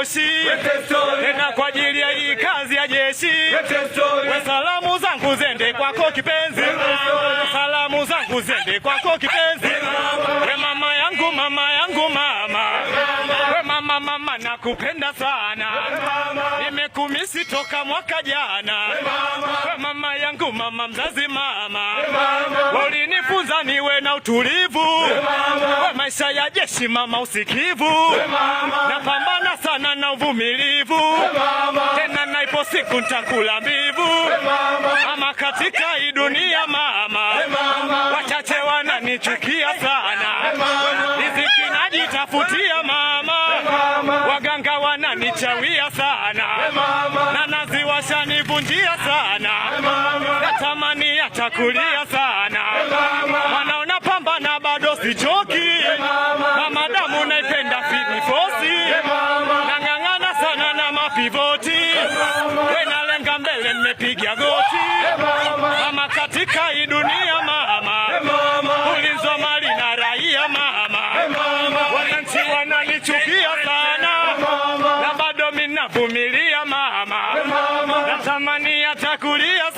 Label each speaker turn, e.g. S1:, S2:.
S1: Moshi, tena kwa ajili ya hii kazi ya jeshi. Salamu zangu zende kwako kipenzi, salamu zangu zende kwako kipenzi. We mama yangu, mama yangu, mama, we mama, mama nakupenda sana, nimekumisi toka mwaka jana. We mama yangu, mama mzazi, mama, ulinifunza niwe na utulivu, we maisha ya jeshi mama usikivu, napambana sana na uvumilivu, tena naipo siku nitakula mbivu. Mama katika hii dunia mama, wachache wananichukia sana, riziki najitafutia mama, waganga wananichawia sana, na nazi washanivunjia sana, natamani atakulia sana, wanaona pambana bado sichoki, mama damu naipenda finifosi, nang'ang'ana sana na mapivoti, wenalenga mbele nimepiga goti. Mama katika hii dunia mama, ulinzo mali na raia mama, wananchi wananichukia sana, na bado minavumilia mama, natamani atakulia